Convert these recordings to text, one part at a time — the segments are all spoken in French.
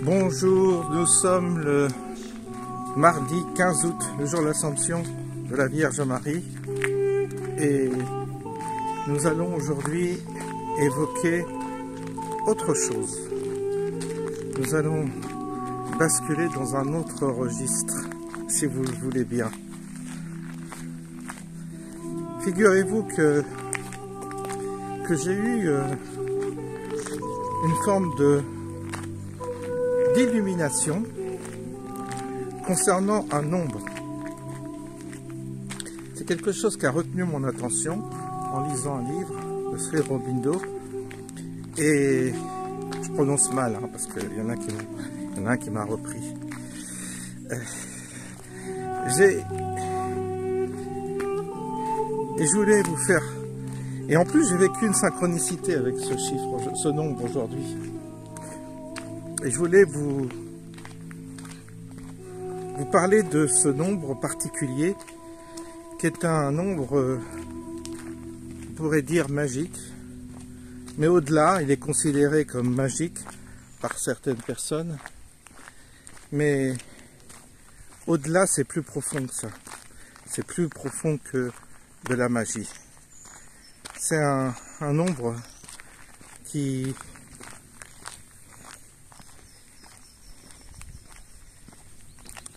Bonjour, nous sommes le mardi 15 août, le jour de l'Assomption de la Vierge Marie, et nous allons aujourd'hui évoquer autre chose. Nous allons basculer dans un autre registre, si vous le voulez bien. Figurez-vous que j'ai eu une forme d'illumination concernant un nombre. C'est quelque chose qui a retenu mon attention en lisant un livre de Sri Aurobindo, et je prononce mal parce qu'il y en a un qui m'a repris. Et je voulais vous faire, et en plus j'ai vécu une synchronicité avec ce chiffre, ce nombre aujourd'hui. Et je voulais vous parler de ce nombre particulier, qui est un nombre, on pourrait dire magique, mais au-delà, il est considéré comme magique par certaines personnes, mais au-delà, c'est plus profond que ça. C'est plus profond que de la magie. C'est un nombre qui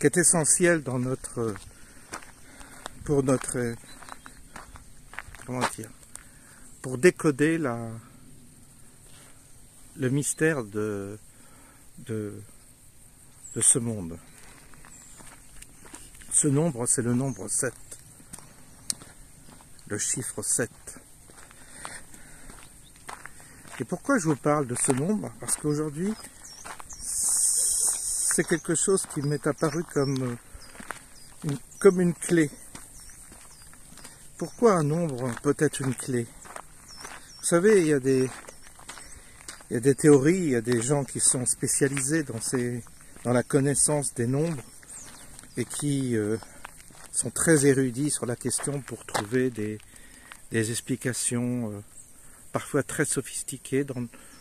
est essentiel dans pour décoder le mystère de ce monde. Ce nombre, c'est le nombre 7. Le chiffre 7. Et pourquoi je vous parle de ce nombre? Parce qu'aujourd'hui, c'est quelque chose qui m'est apparu comme une clé. Pourquoi un nombre peut être une clé? Vous savez, il y a des théories, il y a des gens qui sont spécialisés dans la connaissance des nombres et qui sont très érudits sur la question pour trouver des explications parfois très sophistiquées,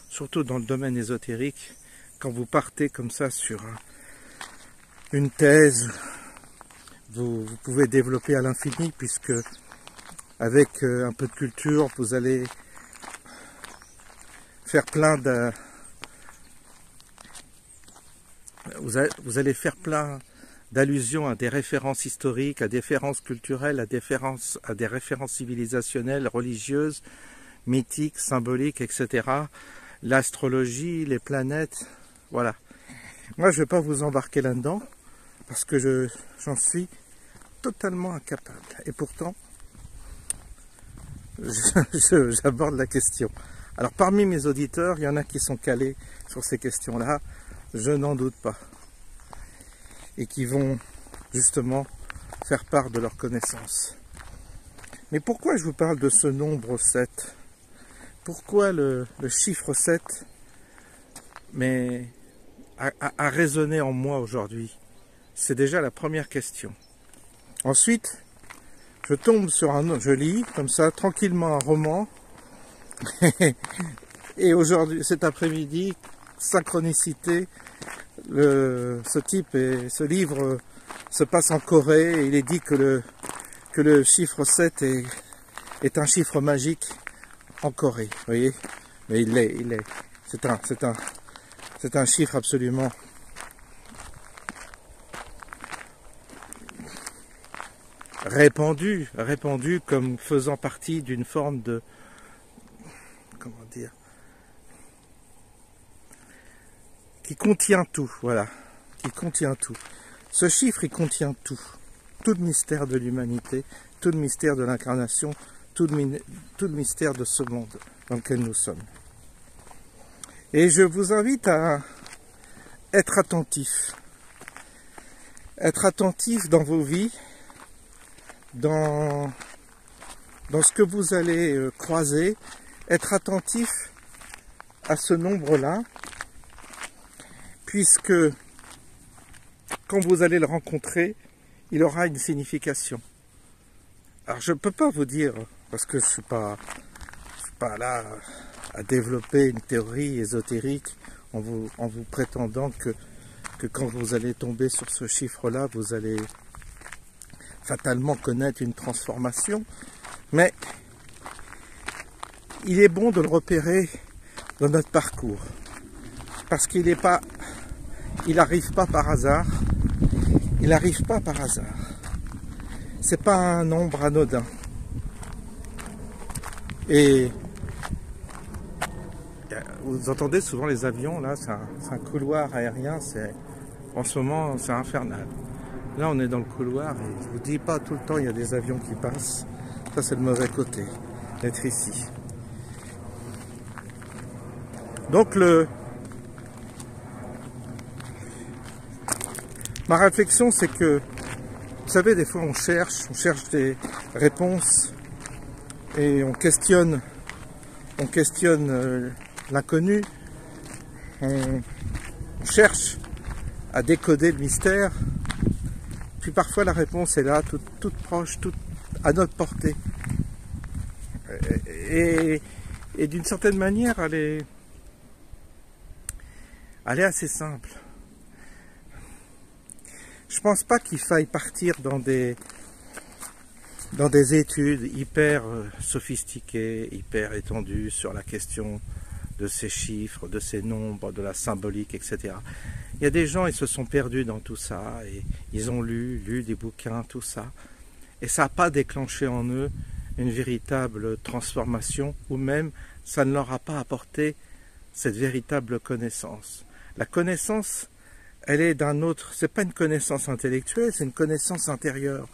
surtout dans le domaine ésotérique. Quand vous partez comme ça sur une thèse, vous pouvez développer à l'infini, puisque avec un peu de culture, vous allez faire plein d'allusions à des références historiques, à des références culturelles, à des références civilisationnelles, religieuses, mythiques, symboliques, etc. L'astrologie, les planètes, voilà. Moi, je ne vais pas vous embarquer là-dedans, parce que j'en suis totalement incapable. Et pourtant, j'aborde la question. Alors, parmi mes auditeurs, il y en a qui sont calés sur ces questions-là, je n'en doute pas. Et qui vont, justement, faire part de leurs connaissances. Mais pourquoi je vous parle de ce nombre 7? Pourquoi le chiffre 7 a résonné en moi aujourd'hui? C'est déjà la première question. Ensuite, je lis comme ça tranquillement un roman, et aujourd'hui, cet après-midi, synchronicité, ce livre se passe en Corée, et il est dit que le chiffre 7 est un chiffre magique en Corée, vous voyez? Mais c'est un chiffre absolument répandu comme faisant partie d'une forme de, comment dire, qui contient tout, voilà, qui contient tout. Ce chiffre, il contient tout le mystère de l'humanité, tout le mystère de l'incarnation, tout le mystère de ce monde dans lequel nous sommes. Et je vous invite à être attentif dans vos vies, dans ce que vous allez croiser, être attentif à ce nombre-là, puisque quand vous allez le rencontrer, il aura une signification. Alors je ne peux pas vous dire, parce que je ne suis pas là à développer une théorie ésotérique en vous prétendant que quand vous allez tomber sur ce chiffre-là, vous allez fatalement connaître une transformation. Mais il est bon de le repérer dans notre parcours. Parce qu'il n'arrive pas par hasard. Il n'arrive pas par hasard. C'est pas un nombre anodin. Et vous entendez souvent les avions, là, c'est un couloir aérien, en ce moment c'est infernal. Là on est dans le couloir et je vous dis pas tout le temps il y a des avions qui passent. Ça c'est le mauvais côté d'être ici. Donc ma réflexion c'est que, vous savez, des fois on cherche des réponses et on questionne l'inconnu, on cherche à décoder le mystère, puis parfois la réponse est là, toute proche, toute à notre portée. Et d'une certaine manière, elle est assez simple. Je pense pas qu'il faille partir dans des études hyper sophistiquées, hyper étendues sur la question de ces chiffres, de ces nombres, de la symbolique, etc. Il y a des gens, ils se sont perdus dans tout ça, et ils ont lu des bouquins, tout ça, et ça n'a pas déclenché en eux une véritable transformation, ou même ça ne leur a pas apporté cette véritable connaissance. La connaissance, elle est d'un autre, c'est pas une connaissance intellectuelle, c'est une connaissance intérieure.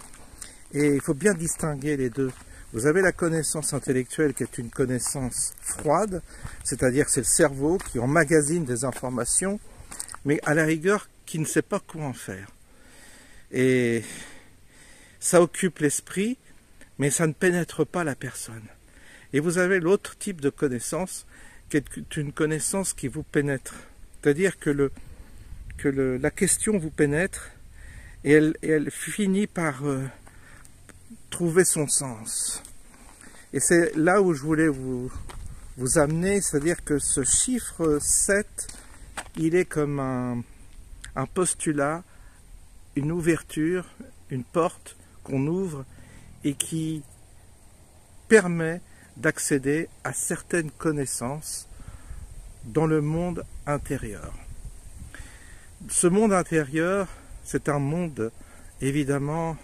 Et il faut bien distinguer les deux. Vous avez la connaissance intellectuelle qui est une connaissance froide, c'est-à-dire c'est le cerveau qui emmagasine des informations, mais à la rigueur qui ne sait pas quoi en faire. Et ça occupe l'esprit, mais ça ne pénètre pas la personne. Et vous avez l'autre type de connaissance qui est une connaissance qui vous pénètre. C'est-à-dire que la question vous pénètre et elle finit par trouver son sens. Et c'est là où je voulais vous amener, c'est-à-dire que ce chiffre 7, il est comme un postulat, une ouverture, une porte qu'on ouvre et qui permet d'accéder à certaines connaissances dans le monde intérieur. Ce monde intérieur, c'est un monde évidemment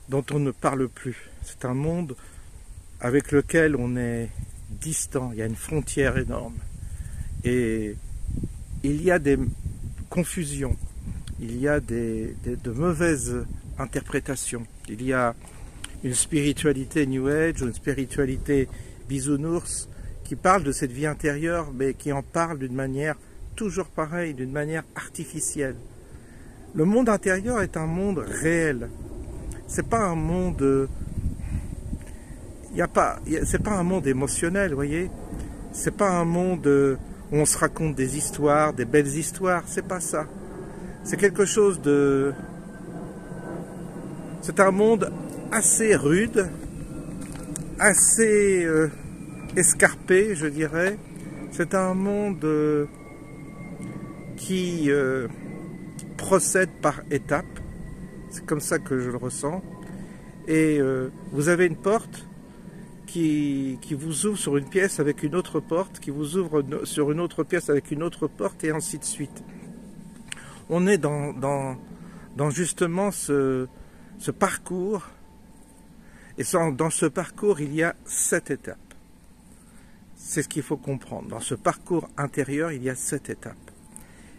dont on ne parle plus. C'est un monde avec lequel on est distant, il y a une frontière énorme. Et il y a des confusions, il y a de mauvaises interprétations. Il y a une spiritualité New Age, une spiritualité bisounours qui parle de cette vie intérieure, mais qui en parle d'une manière toujours pareille, d'une manière artificielle. Le monde intérieur est un monde réel. C'est pas un monde, c'est pas un monde émotionnel, vous voyez. C'est pas un monde où on se raconte des histoires, des belles histoires. C'est pas ça. C'est quelque chose de, c'est un monde assez rude, assez escarpé, je dirais. C'est un monde qui procède par étapes. C'est comme ça que je le ressens. Et vous avez une porte qui vous ouvre sur une pièce avec une autre porte, qui vous ouvre sur une autre pièce avec une autre porte, et ainsi de suite. On est dans justement ce parcours. Et dans ce parcours, il y a 7 étapes. C'est ce qu'il faut comprendre. Dans ce parcours intérieur, il y a 7 étapes.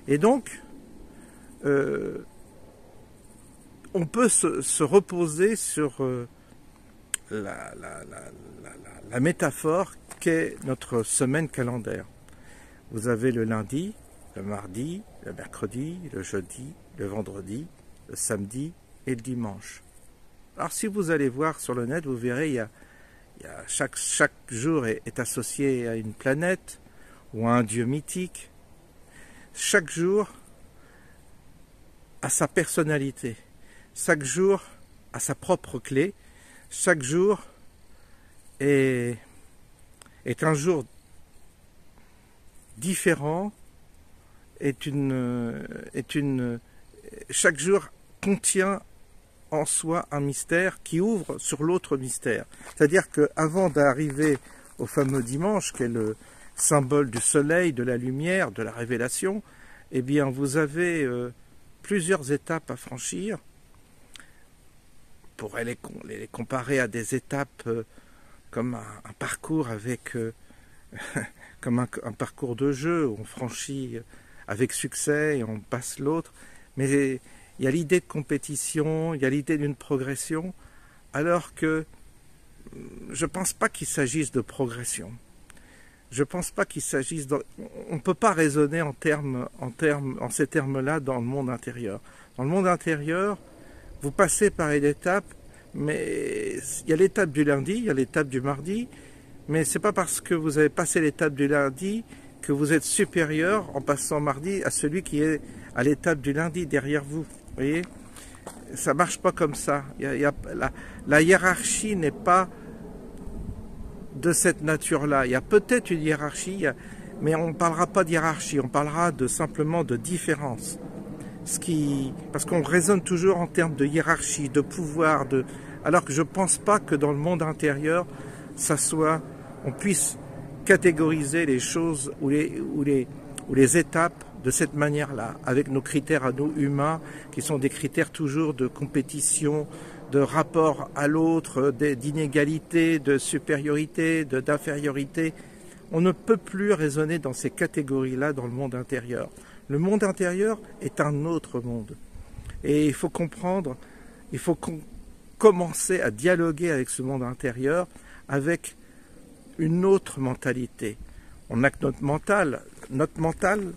Et donc, on peut se reposer sur la métaphore qu'est notre semaine calendaire. Vous avez le lundi, le mardi, le mercredi, le jeudi, le vendredi, le samedi et le dimanche. Alors si vous allez voir sur le net, vous verrez, chaque jour est associé à une planète ou à un dieu mythique. Chaque jour a sa personnalité. Chaque jour a sa propre clé. Chaque jour est un jour différent chaque jour contient en soi un mystère qui ouvre sur l'autre mystère. C'est-à-dire qu'avant d'arriver au fameux dimanche, qui est le symbole du soleil, de la lumière, de la révélation, eh bien vous avez plusieurs étapes à franchir. On pourrait les comparer à des étapes comme un parcours avec comme un parcours de jeu où on franchit avec succès et on passe l'autre. Mais il y a l'idée de compétition, il y a l'idée d'une progression, alors que je ne pense pas qu'il s'agisse de progression. Je ne pense pas qu'il s'agisse on ne peut pas raisonner en ces termes-là dans le monde intérieur. Dans le monde intérieur, vous passez par une étape, mais il y a l'étape du lundi, il y a l'étape du mardi, mais ce n'est pas parce que vous avez passé l'étape du lundi que vous êtes supérieur en passant mardi à celui qui est à l'étape du lundi derrière vous. Vous voyez, ça ne marche pas comme ça. La hiérarchie n'est pas de cette nature-là. Il y a peut-être une hiérarchie, mais on ne parlera pas de hiérarchie, on parlera simplement de différence. Parce qu'on raisonne toujours en termes de hiérarchie, de pouvoir, alors que je ne pense pas que dans le monde intérieur, on puisse catégoriser les choses ou les étapes de cette manière-là, avec nos critères à nous humains, qui sont des critères toujours de compétition, de rapport à l'autre, d'inégalité, de supériorité, d'infériorité. On ne peut plus raisonner dans ces catégories-là dans le monde intérieur. Le monde intérieur est un autre monde. Et il faut comprendre, il faut commencer à dialoguer avec ce monde intérieur avec une autre mentalité. On n'a que notre mental. Notre mental,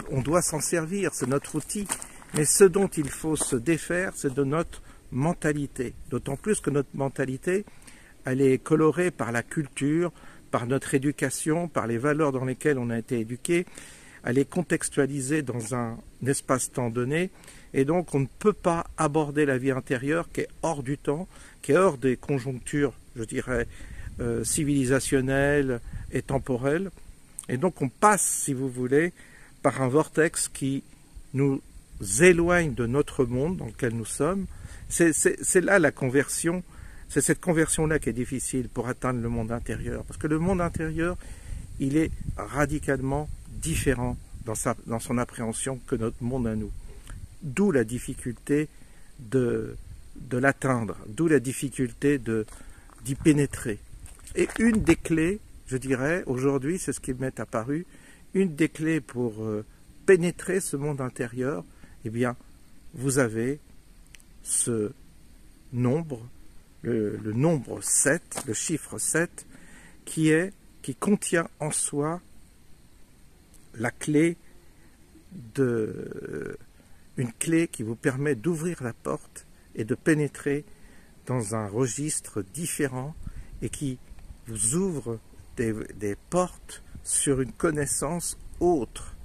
on doit s'en servir, c'est notre outil. Mais ce dont il faut se défaire, c'est de notre mentalité. D'autant plus que notre mentalité, elle est colorée par la culture, par notre éducation, par les valeurs dans lesquelles on a été éduqué. Elle est contextualisée dans un espace-temps donné. Et donc, on ne peut pas aborder la vie intérieure qui est hors du temps, qui est hors des conjonctures, je dirais, civilisationnelles et temporelles. Et donc, on passe, si vous voulez, par un vortex qui nous éloigne de notre monde dans lequel nous sommes. C'est là la conversion, c'est cette conversion-là qui est difficile pour atteindre le monde intérieur. Parce que le monde intérieur, il est radicalement différent dans son appréhension que notre monde à nous. D'où la difficulté de l'atteindre, d'où la difficulté d'y pénétrer. Et une des clés, je dirais, aujourd'hui, c'est ce qui m'est apparu, une des clés pour pénétrer ce monde intérieur, eh bien, vous avez ce nombre, le nombre 7, le chiffre 7, qui contient en soi la clé une clé qui vous permet d'ouvrir la porte et de pénétrer dans un registre différent et qui vous ouvre des portes sur une connaissance autre.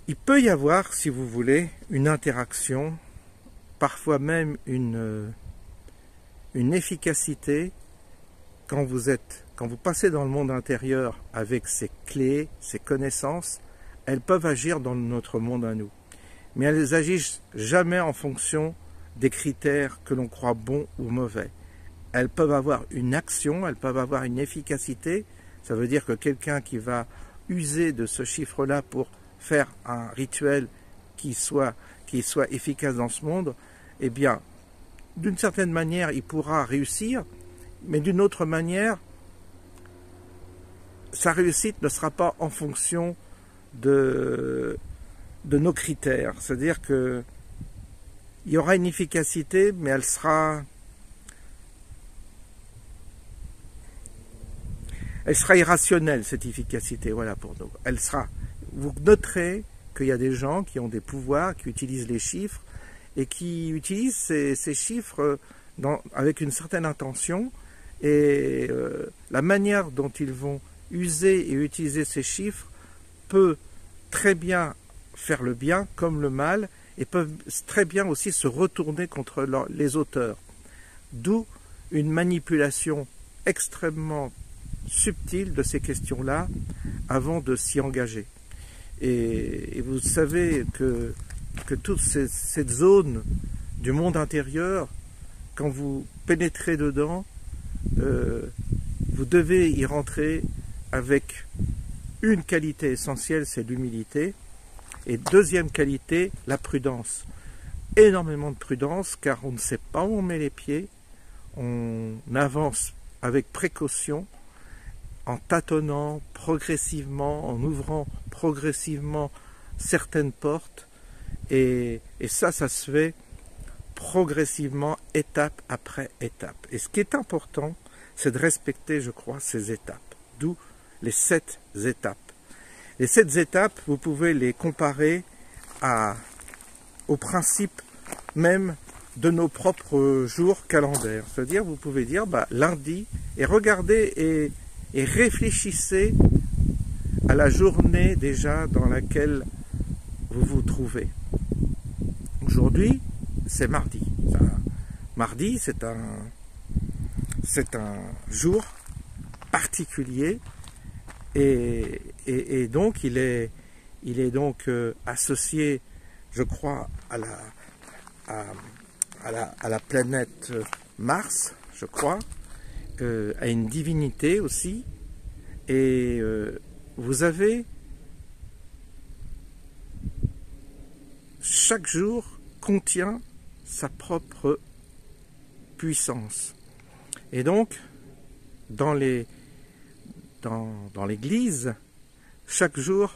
Il peut y avoir, si vous voulez, une interaction, parfois même une efficacité quand vous passez dans le monde intérieur avec ces clés, ces connaissances. Elles peuvent agir dans notre monde à nous. Mais elles agissent jamais en fonction des critères que l'on croit bons ou mauvais. Elles peuvent avoir une action, elles peuvent avoir une efficacité. Ça veut dire que quelqu'un qui va user de ce chiffre-là pour faire un rituel qui soit efficace dans ce monde, eh bien, d'une certaine manière, il pourra réussir, mais d'une autre manière, sa réussite ne sera pas en fonction de nos critères. C'est-à-dire qu'il y aura une efficacité, mais elle sera irrationnelle, cette efficacité, voilà pour nous. Vous noterez qu'il y a des gens qui ont des pouvoirs, qui utilisent les chiffres, et qui utilisent ces chiffres avec une certaine intention, et la manière dont ils vont user et utiliser ces chiffres peut très bien faire le bien comme le mal, et peuvent très bien aussi se retourner contre les auteurs. D'où une manipulation extrêmement subtile de ces questions-là avant de s'y engager. Et vous savez que toute cette zone du monde intérieur, quand vous pénétrez dedans, vous devez y rentrer avec une qualité essentielle, c'est l'humilité. Et deuxième qualité, la prudence. Énormément de prudence, car on ne sait pas où on met les pieds. On avance avec précaution, en tâtonnant progressivement, en ouvrant progressivement certaines portes. Et ça se fait progressivement, étape après étape. Et ce qui est important, c'est de respecter, je crois, ces étapes. D'où les 7 étapes. Les 7 étapes, vous pouvez les comparer au principe même de nos propres jours calendaires. C'est-à-dire, vous pouvez dire, lundi, et regardez et réfléchissez à la journée déjà dans laquelle vous vous trouvez. Aujourd'hui, c'est mardi. Mardi, c'est un jour particulier et donc il est donc associé, je crois, à la planète Mars, je crois, à une divinité aussi, et vous avez chaque jour contient sa propre puissance. Et donc, dans l'Église, chaque jour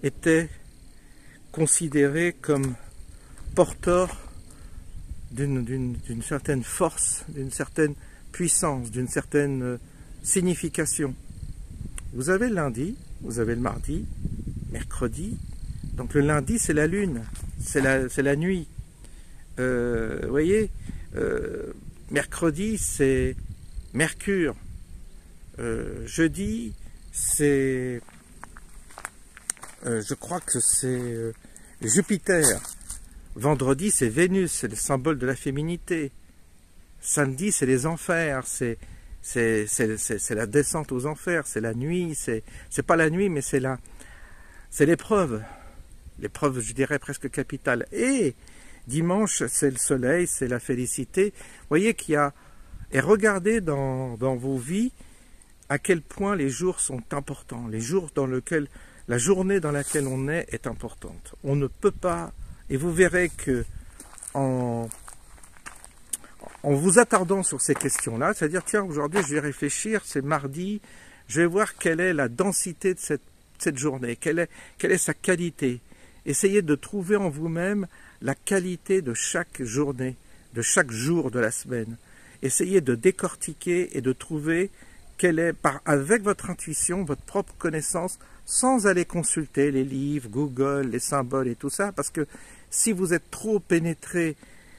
était considéré comme porteur d'une certaine force, d'une certaine puissance, d'une certaine signification. Vous avez le lundi, vous avez le mardi, mercredi. Donc le lundi, c'est la lune, c'est la nuit. Vous voyez, mercredi, c'est Mercure. Jeudi, c'est, je crois que c'est Jupiter. Vendredi, c'est Vénus, c'est le symbole de la féminité. Samedi, c'est les enfers, c'est la descente aux enfers, c'est la nuit, c'est pas la nuit, mais c'est l'épreuve. L'épreuve, je dirais, presque capitale. Et dimanche, c'est le soleil, c'est la félicité. Vous voyez qu'il y a... Et regardez dans vos vies à quel point les jours sont importants. Les jours dans lesquels... La journée dans laquelle on est importante. On ne peut pas... Et vous verrez que en vous attardant sur ces questions-là, c'est-à-dire, tiens, aujourd'hui, je vais réfléchir, c'est mardi, je vais voir quelle est la densité de cette journée, quelle est sa qualité. Essayez de trouver en vous-même la qualité de chaque journée, de chaque jour de la semaine. Essayez de décortiquer et de trouver quelle est, avec votre intuition, votre propre connaissance, sans aller consulter les livres, Google, les symboles et tout ça, parce que si vous êtes trop pénétré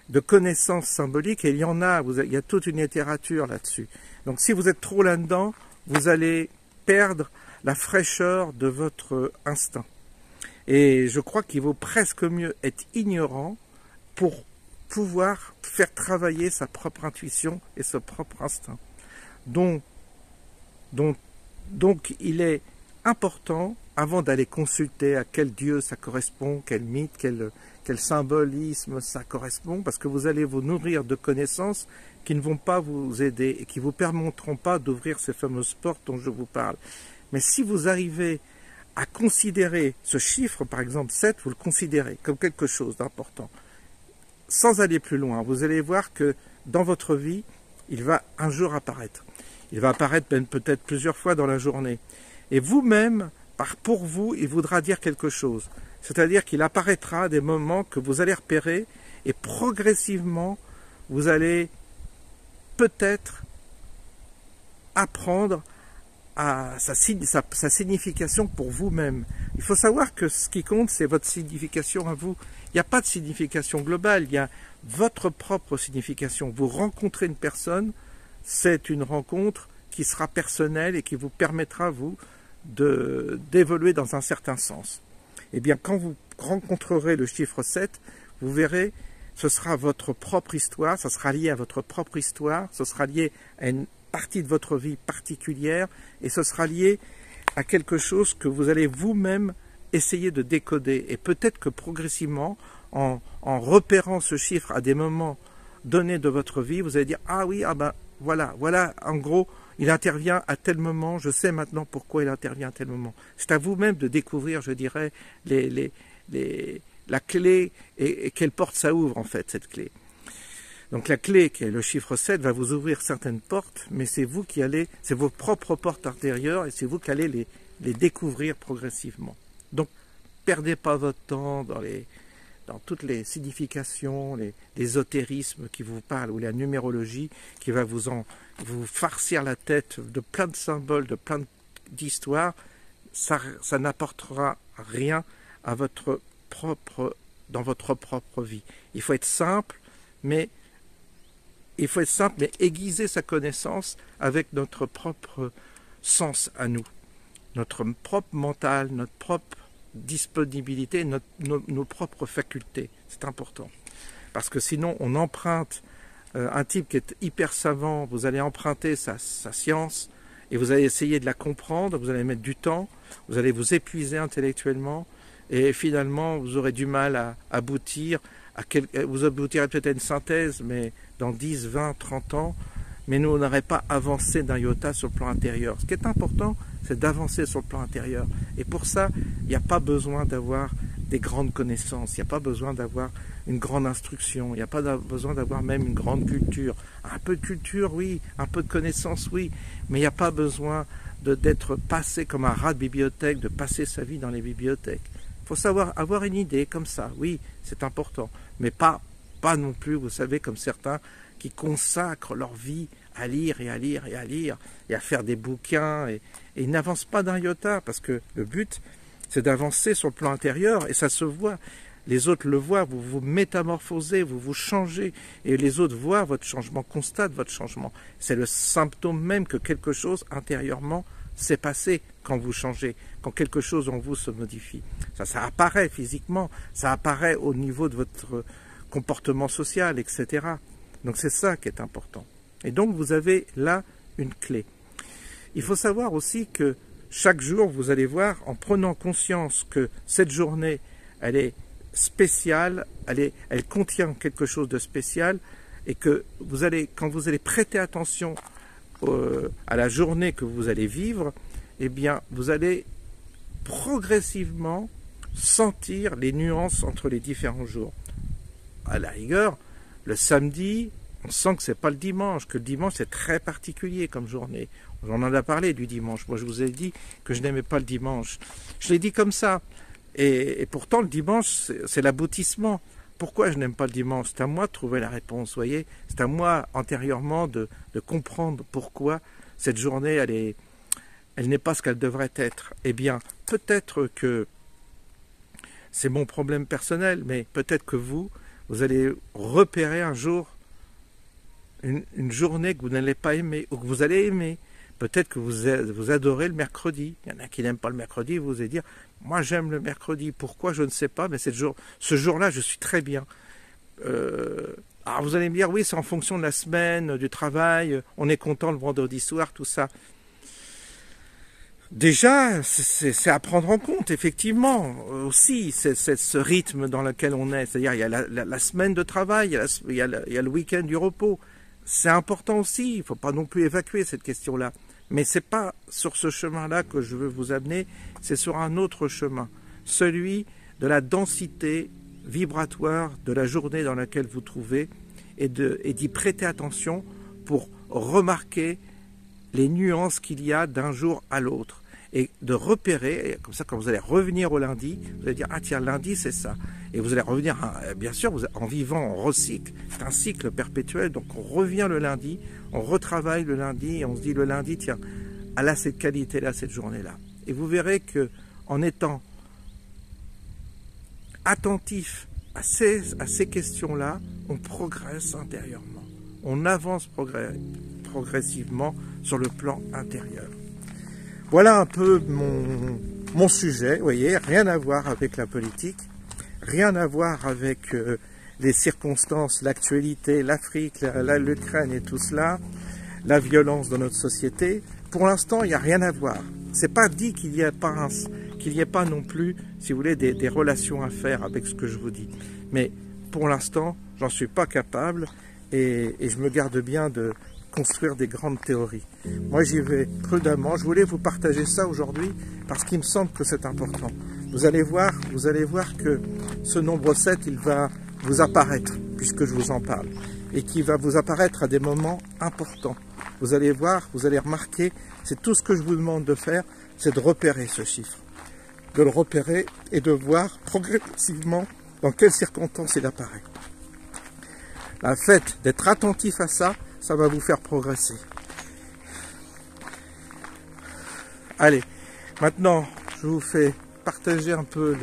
de connaissances symboliques, et il y en a, il y a toute une littérature là-dessus. Donc si vous êtes trop là-dedans, vous allez perdre la fraîcheur de votre instinct. Et je crois qu'il vaut presque mieux être ignorant pour pouvoir faire travailler sa propre intuition et son propre instinct. Donc il est important, avant d'aller consulter à quel dieu ça correspond, quel mythe, quel symbolisme ça correspond, parce que vous allez vous nourrir de connaissances qui ne vont pas vous aider et qui ne vous permettront pas d'ouvrir ces fameuses portes dont je vous parle. Mais si vous arrivez à considérer ce chiffre, par exemple 7, vous le considérez comme quelque chose d'important, sans aller plus loin, vous allez voir que dans votre vie, il va un jour apparaître. Il va apparaître peut-être plusieurs fois dans la journée. Et vous-même, pour vous, il voudra dire quelque chose. C'est-à-dire qu'il apparaîtra des moments que vous allez repérer et progressivement, vous allez peut-être apprendre à sa signification pour vous-même. Il faut savoir que ce qui compte, c'est votre signification à vous. Il n'y a pas de signification globale, il y a votre propre signification. Vous rencontrez une personne, c'est une rencontre qui sera personnelle et qui vous permettra, vous, d'évoluer dans un certain sens. Eh bien, quand vous rencontrerez le chiffre 7, vous verrez, ce sera votre propre histoire, ça sera lié à votre propre histoire, ce sera lié à une partie de votre vie particulière, et ce sera lié à quelque chose que vous allez vous-même essayez de décoder. Et peut-être que progressivement, en repérant ce chiffre à des moments donnés de votre vie, vous allez dire « Ah oui, ah ben voilà, en gros, il intervient à tel moment, je sais maintenant pourquoi il intervient à tel moment. » C'est à vous-même de découvrir, je dirais, la clé et quelle porte ça ouvre en fait, cette clé. Donc la clé, qui est le chiffre 7, va vous ouvrir certaines portes, mais c'est vous qui allez, c'est vos propres portes intérieures et c'est vous qui allez les découvrir progressivement. Donc, perdez pas votre temps dans toutes les significations, l'ésotérisme qui vous parle, ou la numérologie qui va vous farcir la tête de plein de symboles, de plein d'histoires. Ça n'apportera rien à dans votre propre vie. Il faut être simple, mais aiguiser sa connaissance avec notre propre sens à nous, notre propre mental, notre propre disponibilité, nos propres facultés. C'est important. Parce que sinon, on emprunte un type qui est hyper savant, vous allez emprunter sa science et vous allez essayer de la comprendre, vous allez mettre du temps, vous allez vous épuiser intellectuellement et finalement, vous aurez du mal à aboutir. Vous aboutirez peut-être à une synthèse, mais dans 10, 20, 30 ans, mais nous, on n'aurait pas avancé d'un iota sur le plan intérieur. Ce qui est important, c'est d'avancer sur le plan intérieur. Et pour ça, il n'y a pas besoin d'avoir des grandes connaissances, il n'y a pas besoin d'avoir une grande instruction, il n'y a pas besoin d'avoir même une grande culture. Un peu de culture, oui, un peu de connaissances, oui, mais il n'y a pas besoin d'être passé comme un rat de bibliothèque, de passer sa vie dans les bibliothèques. Il faut savoir avoir une idée comme ça, oui, c'est important, mais pas non plus, vous savez, comme certains qui consacrent leur vie à lire et à lire et à lire et à faire des bouquins et ils n'avancent pas d'un iota parce que le but, c'est d'avancer sur le plan intérieur et ça se voit. Les autres le voient, vous vous métamorphosez, vous vous changez et les autres voient votre changement, constatent votre changement. C'est le symptôme même que quelque chose intérieurement s'est passé quand vous changez, quand quelque chose en vous se modifie. Ça apparaît physiquement, ça apparaît au niveau de votre comportement social, etc. Donc c'est ça qui est important. Et donc vous avez là une clé. Il faut savoir aussi que chaque jour, vous allez voir, en prenant conscience que cette journée, elle est spéciale, elle contient quelque chose de spécial, et que quand vous allez prêter attention à la journée que vous allez vivre, eh bien, vous allez progressivement sentir les nuances entre les différents jours. À la rigueur, le samedi, on sent que c'est pas le dimanche, que le dimanche c'est très particulier comme journée. On en a parlé du dimanche. Moi, je vous ai dit que je n'aimais pas le dimanche. Je l'ai dit comme ça. Et pourtant, le dimanche, c'est l'aboutissement. Pourquoi je n'aime pas le dimanche? C'est à moi de trouver la réponse, vous voyez. C'est à moi, antérieurement, de comprendre pourquoi cette journée, elle n'est pas ce qu'elle devrait être. Eh bien, peut-être que c'est mon problème personnel, mais peut-être que vous allez repérer un jour une journée que vous n'allez pas aimer, ou que vous allez aimer. Peut-être que vous adorez le mercredi. Il y en a qui n'aiment pas le mercredi, vous allez dire, moi j'aime le mercredi. Pourquoi? Je ne sais pas, mais ce jour-là, je suis très bien. Alors vous allez me dire, oui, c'est en fonction de la semaine, du travail, on est content le vendredi soir, tout ça. Déjà, c'est à prendre en compte, effectivement, aussi, c'est ce rythme dans lequel on est. C'est-à-dire, il y a la semaine de travail, il y a le week-end du repos. C'est important aussi, il ne faut pas non plus évacuer cette question-là. Mais ce n'est pas sur ce chemin-là que je veux vous amener, c'est sur un autre chemin. Celui de la densité vibratoire de la journée dans laquelle vous trouvez et d'y prêter attention pour remarquer les nuances qu'il y a d'un jour à l'autre. Et de repérer, et comme ça quand vous allez revenir au lundi, vous allez dire, ah tiens, lundi c'est ça. Et vous allez revenir, bien sûr, en vivant, on recycle, c'est un cycle perpétuel, donc on revient le lundi, on retravaille le lundi, et on se dit le lundi, tiens, elle a cette qualité-là, cette journée-là. Et vous verrez que en étant attentif à ces questions-là, on progresse intérieurement, on avance progressivement sur le plan intérieur. Voilà un peu mon sujet, vous voyez, rien à voir avec la politique, rien à voir avec les circonstances, l'actualité, l'Afrique, l'Ukraine et tout cela, la violence dans notre société. Pour l'instant, il n'y a rien à voir. C'est pas dit qu'il n'y qu'il n'y ait pas non plus, si vous voulez, des relations à faire avec ce que je vous dis. Mais pour l'instant, j'en suis pas capable et je me garde bien de construire des grandes théories. Moi, j'y vais prudemment. Je voulais vous partager ça aujourd'hui parce qu'il me semble que c'est important. Vous allez voir que ce nombre 7, il va vous apparaître, puisque je vous en parle, et qui va vous apparaître à des moments importants. Vous allez voir, vous allez remarquer, c'est tout ce que je vous demande de faire, c'est de repérer ce chiffre, de le repérer et de voir progressivement dans quelles circonstances il apparaît. Le fait d'être attentif à ça, ça va vous faire progresser. Allez, maintenant, je vous fais partager un peu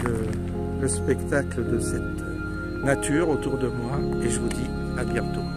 le spectacle de cette nature autour de moi et je vous dis à bientôt.